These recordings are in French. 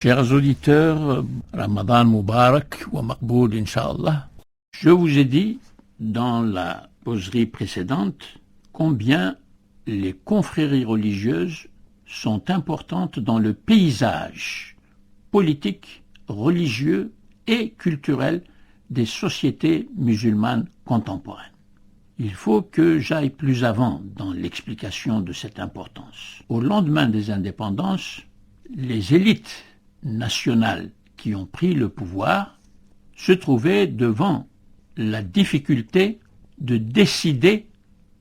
Chers auditeurs, Ramadan Mubarak wa Maqboul Inch'Allah. Je vous ai dit dans la causerie précédente combien les confréries religieuses sont importantes dans le paysage politique, religieux et culturel des sociétés musulmanes contemporaines. Il faut que j'aille plus avant dans l'explication de cette importance. Au lendemain des indépendances, les élites nationales qui ont pris le pouvoir se trouvaient devant la difficulté de décider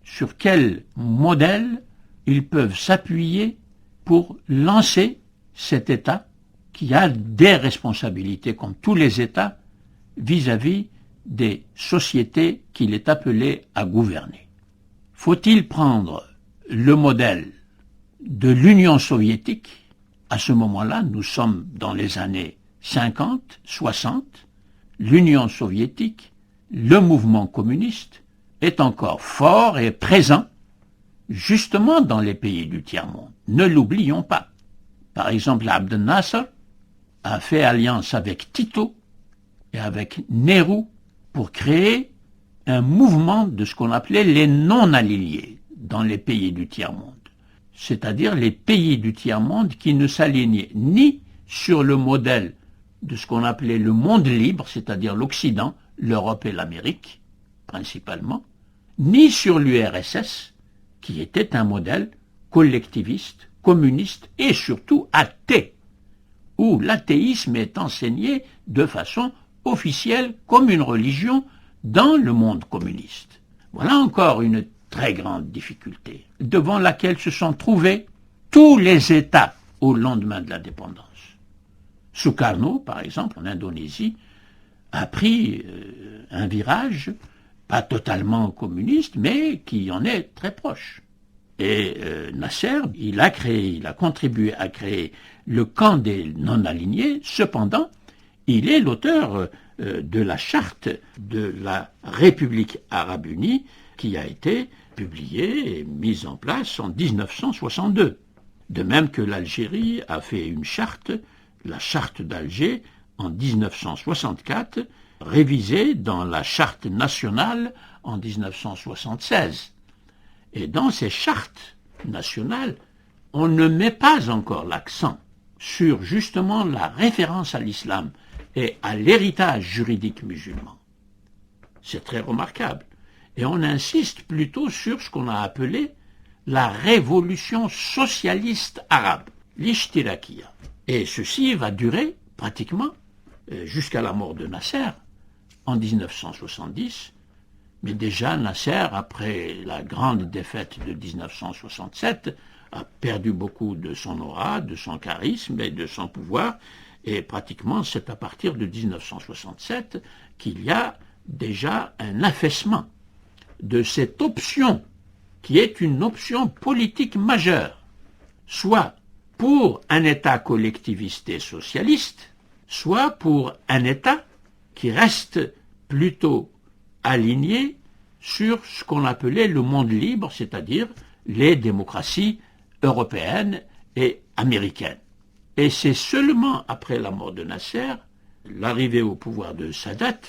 sur quel modèle ils peuvent s'appuyer pour lancer cet État qui a des responsabilités, comme tous les États, vis-à-vis des sociétés qu'il est appelé à gouverner. Faut-il prendre le modèle de l'Union soviétique? À ce moment-là, nous sommes dans les années 50, 60, l'Union soviétique, le mouvement communiste est encore fort et présent justement dans les pays du tiers-monde. Ne l'oublions pas. Par exemple, Abdel Nasser a fait alliance avec Tito et avec Nehru pour créer un mouvement de ce qu'on appelait les non-alignés dans les pays du tiers-monde. C'est-à-dire les pays du tiers-monde qui ne s'alignaient ni sur le modèle de ce qu'on appelait le monde libre, c'est-à-dire l'Occident, l'Europe et l'Amérique, principalement, ni sur l'URSS, qui était un modèle collectiviste, communiste et surtout athée, où l'athéisme est enseigné de façon officielle comme une religion dans le monde communiste. Voilà encore une très grande difficulté devant laquelle se sont trouvés tous les États au lendemain de l'indépendance. Sukarno, par exemple, en Indonésie, a pris un virage, pas totalement communiste, mais qui en est très proche. Et Nasser, il a contribué à créer le camp des non-alignés. Cependant, il est l'auteur de la charte de la République arabe unie qui a été publiée et mise en place en 1962. De même que l'Algérie a fait une charte, la charte d'Alger, en 1964, révisée dans la charte nationale en 1976. Et dans ces chartes nationales, on ne met pas encore l'accent sur justement la référence à l'islam et à l'héritage juridique musulman. C'est très remarquable. Et on insiste plutôt sur ce qu'on a appelé la révolution socialiste arabe, l'Ishtirakiya. Et ceci va durer pratiquement jusqu'à la mort de Nasser en 1970. Mais déjà, Nasser, après la grande défaite de 1967, a perdu beaucoup de son aura, de son charisme et de son pouvoir. Et pratiquement, c'est à partir de 1967 qu'il y a déjà un affaissement de cette option qui est une option politique majeure, soit pour un État collectiviste et socialiste, soit pour un État qui reste plutôt aligné sur ce qu'on appelait le monde libre, c'est-à-dire les démocraties européennes et américaines. Et c'est seulement après la mort de Nasser, l'arrivée au pouvoir de Sadat,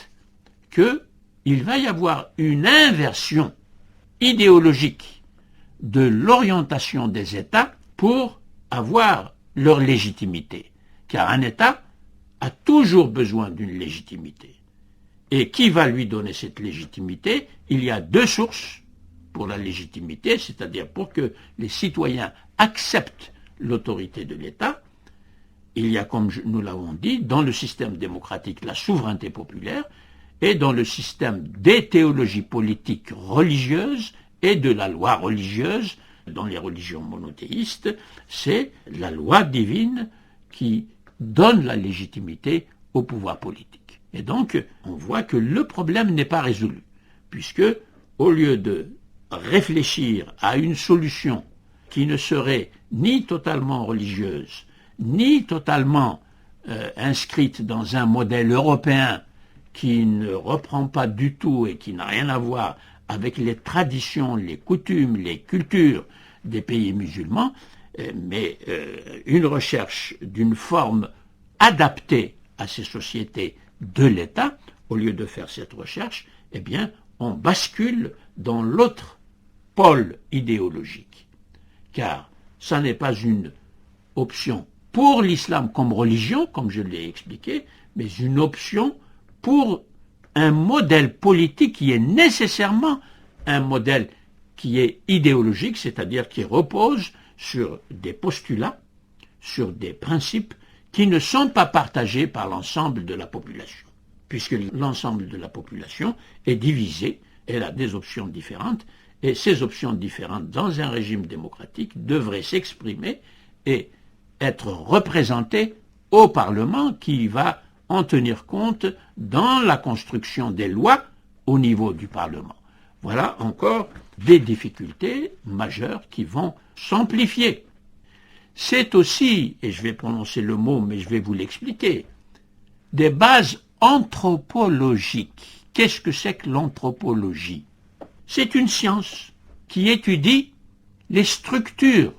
qu'il va y avoir une inversion idéologique de l'orientation des États pour avoir leur légitimité. Car un État a toujours besoin d'une légitimité. Et qui va lui donner cette légitimité? Il y a deux sources pour la légitimité, c'est-à-dire pour que les citoyens acceptent l'autorité de l'État. Il y a, comme nous l'avons dit, dans le système démocratique, la souveraineté populaire, et dans le système des théologies politiques religieuses et de la loi religieuse, dans les religions monothéistes, c'est la loi divine qui donne la légitimité au pouvoir politique. Et donc, on voit que le problème n'est pas résolu, puisque, au lieu de réfléchir à une solution qui ne serait ni totalement religieuse, ni totalement inscrite dans un modèle européen qui ne reprend pas du tout et qui n'a rien à voir avec les traditions, les coutumes, les cultures des pays musulmans, mais une recherche d'une forme adaptées à ces sociétés de l'État, au lieu de faire cette recherche, eh bien, on bascule dans l'autre pôle idéologique. Car ça n'est pas une option pour l'islam comme religion, comme je l'ai expliqué, mais une option pour un modèle politique qui est nécessairement un modèle qui est idéologique, c'est-à-dire qui repose sur des postulats, sur des principes qui ne sont pas partagés par l'ensemble de la population, puisque l'ensemble de la population est divisée, elle a des options différentes, et ces options différentes dans un régime démocratique devraient s'exprimer et être représentées au Parlement qui va en tenir compte dans la construction des lois au niveau du Parlement. Voilà encore des difficultés majeures qui vont s'amplifier. C'est aussi, et je vais prononcer le mot, mais je vais vous l'expliquer, des bases anthropologiques. Qu'est-ce que c'est que l'anthropologie? C'est une science qui étudie les structures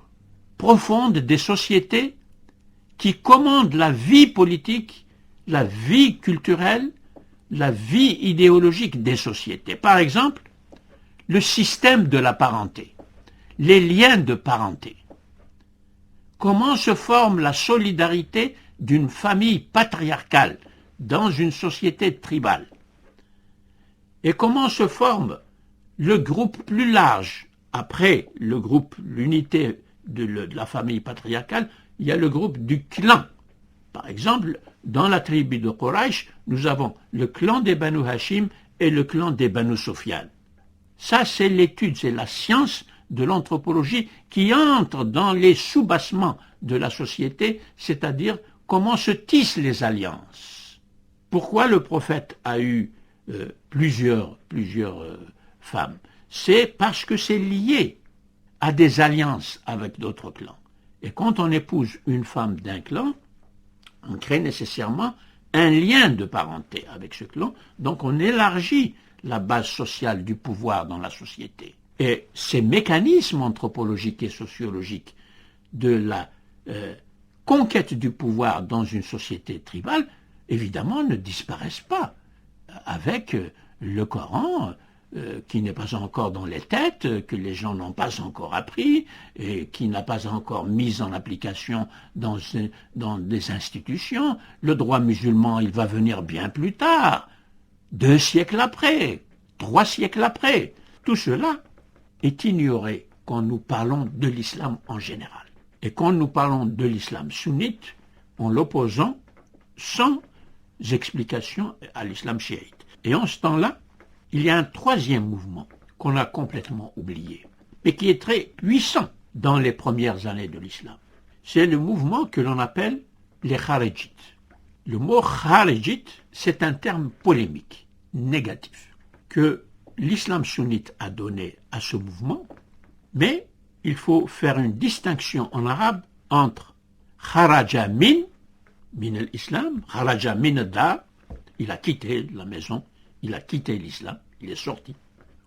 profondes des sociétés qui commandent la vie politique, la vie culturelle, la vie idéologique des sociétés. Par exemple, le système de la parenté, les liens de parenté. Comment se forme la solidarité d'une famille patriarcale dans une société tribale? Et comment se forme le groupe plus large? Après le groupe, l'unité de la famille patriarcale, il y a le groupe du clan. Par exemple, dans la tribu de Quraysh, nous avons le clan des Banu Hashim et le clan des Banu Sufyan. Ça, c'est l'étude, c'est la science de l'anthropologie qui entre dans les soubassements de la société, c'est-à-dire comment se tissent les alliances. Pourquoi le prophète a eu plusieurs femmes? C'est parce que c'est lié à des alliances avec d'autres clans. Et quand on épouse une femme d'un clan, on crée nécessairement un lien de parenté avec ce clan, donc on élargit la base sociale du pouvoir dans la société. Et ces mécanismes anthropologiques et sociologiques de la conquête du pouvoir dans une société tribale, évidemment, ne disparaissent pas avec le Coran, qui n'est pas encore dans les têtes, que les gens n'ont pas encore appris, et qui n'a pas encore mis en application dans des institutions. Le droit musulman, il va venir bien plus tard, 2 siècles après, 3 siècles après. Tout cela est ignoré quand nous parlons de l'islam en général. Et quand nous parlons de l'islam sunnite, en l'opposant sans explication à l'islam chiite. Et en ce temps-là, il y a un troisième mouvement qu'on a complètement oublié, mais qui est très puissant dans les premières années de l'islam. C'est le mouvement que l'on appelle les Kharijites. Le mot Kharijite, c'est un terme polémique, négatif, que l'islam sunnite a donné à ce mouvement, mais il faut faire une distinction en arabe entre Kharaja min l'islam, Kharaja min ad-dar, il a quitté la maison, il a quitté l'islam, il est sorti.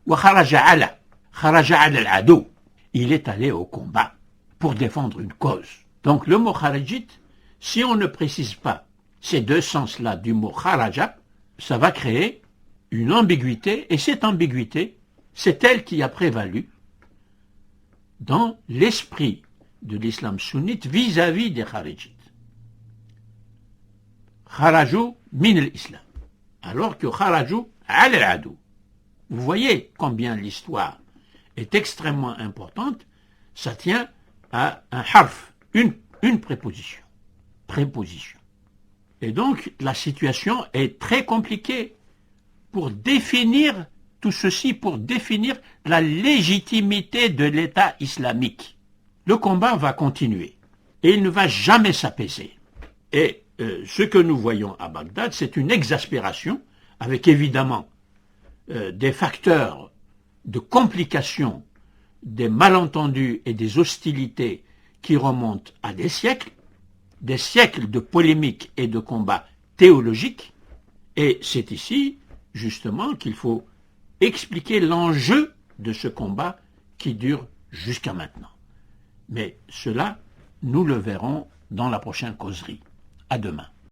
Wa kharaja ala al-adou, il est allé au combat pour défendre une cause. Donc le mot kharijite, si on ne précise pas ces deux sens-là du mot kharaja, ça va créer une ambiguïté, et cette ambiguïté, c'est elle qui a prévalu dans l'esprit de l'islam sunnite vis-à-vis des kharijites. Kharaju min l'islam, alors que kharaju al al-adou. Vous voyez combien l'histoire est extrêmement importante, ça tient à un harf, une préposition. Préposition. Et donc la situation est très compliquée pour définir tout ceci, pour définir la légitimité de l'État islamique. Le combat va continuer et il ne va jamais s'apaiser. Et ce que nous voyons à Bagdad, c'est une exaspération avec évidemment des facteurs de complication, des malentendus et des hostilités qui remontent à des siècles de polémiques et de combats théologiques, et c'est ici justement qu'il faut expliquer l'enjeu de ce combat qui dure jusqu'à maintenant. Mais cela, nous le verrons dans la prochaine causerie. À demain.